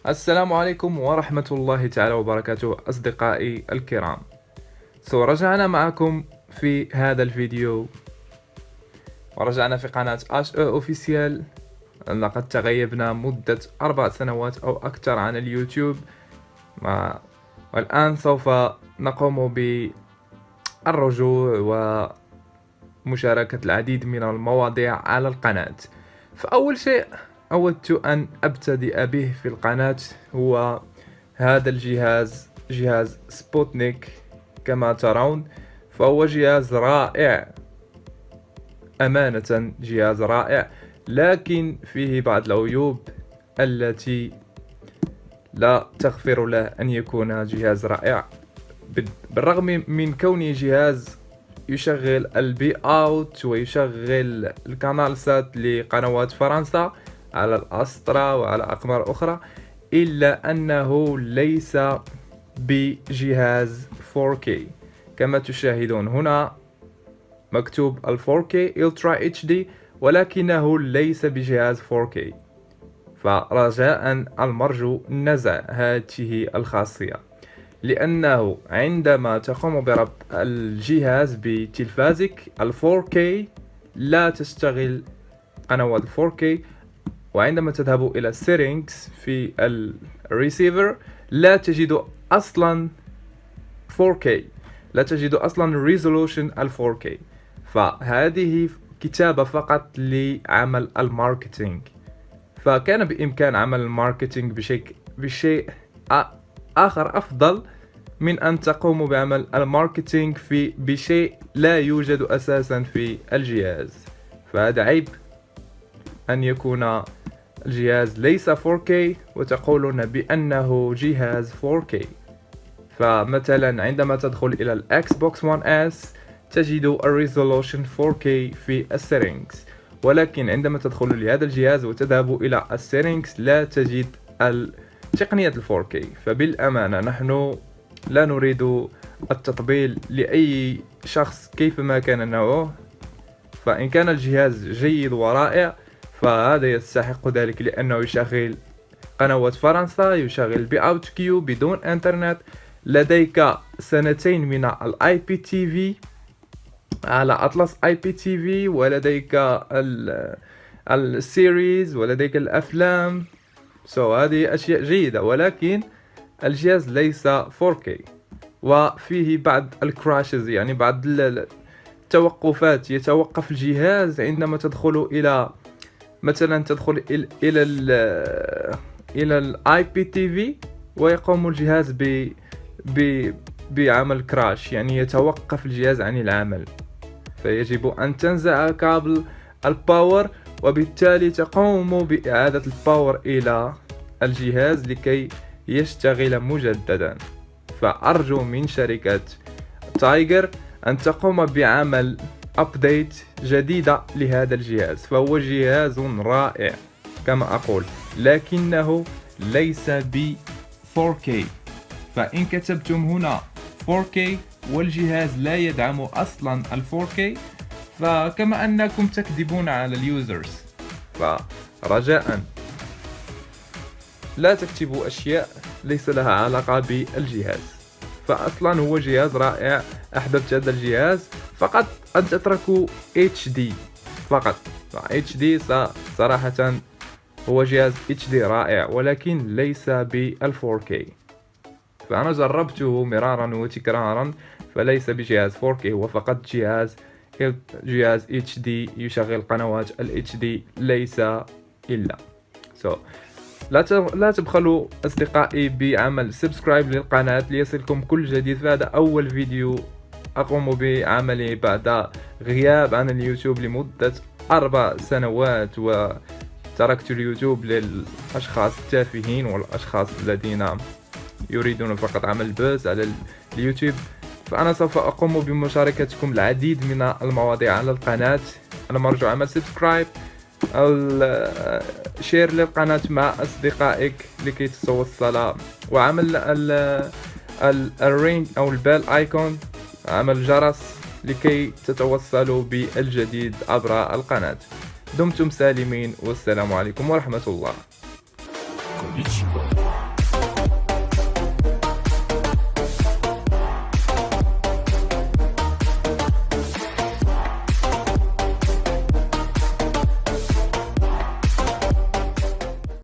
السلام عليكم ورحمة الله تعالى وبركاته أصدقائي الكرام. رجعنا معكم في هذا الفيديو ورجعنا في قناة HE Official. لقد تغيبنا مدة 4 سنوات أو أكثر عن اليوتيوب، والآن سوف نقوم بالرجوع ومشاركة العديد من المواضيع على القناة. فأول شيء أودت أن أبتدئ به في القناة هو هذا الجهاز، جهاز سبوتنيك. كما ترون فهو جهاز رائع، أمانة جهاز رائع، لكن فيه بعض العيوب التي لا تغفر له أن يكون جهاز رائع. بالرغم من كونه جهاز يشغل البي اوت ويشغل الكانال سات لقنوات فرنسا على الأسطرة وعلى أقمار أخرى، إلا أنه ليس بجهاز 4K. كما تشاهدون هنا مكتوب ال 4K Ultra HD، ولكنه ليس بجهاز 4K. فرجاء المرجو نزع هذه الخاصية، لأنه عندما تقوم بربط الجهاز بتلفازك ال 4K لا تشتغل قنوات 4K، وعندما تذهب إلى settings في الريسيفر لا تجد أصلا 4K، لا تجد أصلا resolution ال 4K. فهذه كتابة فقط لعمل الماركتينج، فكان بإمكان عمل الماركتينج بشيء آخر أفضل من أن تقوموا بعمل الماركتينج بشيء لا يوجد أساسا في الجهاز. فهذا عيب أن يكون الجهاز ليس 4K وتقولون بأنه جهاز 4K. فمثلا عندما تدخل إلى الأكس بوكس 1 S تجد الريزولوشن 4K في السيتنجز، ولكن عندما تدخل لهذا الجهاز وتذهب إلى السيتنجز لا تجد تقنية 4K. فبالأمانة نحن لا نريد التطبيل لأي شخص كيفما كان نوعه، فإن كان الجهاز جيد ورائع فهذا يستحق ذلك، لأنه يشغل قنوات فرنسا، يشغل بي اوت كيو بدون انترنت، لديك 2 من الاي بي تي في على اطلس اي بي تي في، ولديك السيريز ولديك الافلام. هذه اشياء جيدة، ولكن الجهاز ليس 4K وفيه بعض الكراشز، يعني بعض التوقفات. يتوقف الجهاز عندما تدخل الى مثلا تدخل الى الاي بي تي في ويقوم الجهاز بعمل كراش، يعني يتوقف الجهاز عن العمل. فيجب ان تنزع كابل الباور، وبالتالي تقوم بإعادة الباور إلى الجهاز لكي يشتغل مجددا. فأرجو من شركة تايجر أن تقوم بعمل أبديت جديدة لهذا الجهاز، فهو جهاز رائع كما أقول، لكنه ليس ب 4K. فإن كتبتم هنا 4K والجهاز لا يدعم أصلا ال 4K فكما أنكم تكذبون على اليوزرز. فرجاء لا تكتبوا أشياء ليس لها علاقة بالجهاز، فأصلا هو جهاز رائع. أحببت هذا الجهاز فقط أن تتركوا HD فقط. HD صراحة هو جهاز HD رائع، ولكن ليس بال 4K. فأنا جربته مرارا وتكرارا، فليس بجهاز 4K، هو فقط جهاز HD يشغل قنوات ال HD، ليس إلا. لا تبخلوا أصدقائي بعمل سبسكرايب للقناة ليصلكم كل جديد. فهذا أول فيديو أقوم بعمله بعد غياب عن اليوتيوب لمدة 4 سنوات، وتركت اليوتيوب للأشخاص التافهين والأشخاص الذين يريدون فقط عمل بوز على اليوتيوب. فأنا سوف أقوم بمشاركتكم العديد من المواضيع على القناة. أنا مرجو عمل سبسكرايب أو شير للقناة مع أصدقائك لكي تتوصل، وعمل الرينج أو البال آيكون، عمل الجرس لكي تتوصلوا بالجديد عبر القناة. دمتم سالمين، والسلام عليكم ورحمة الله.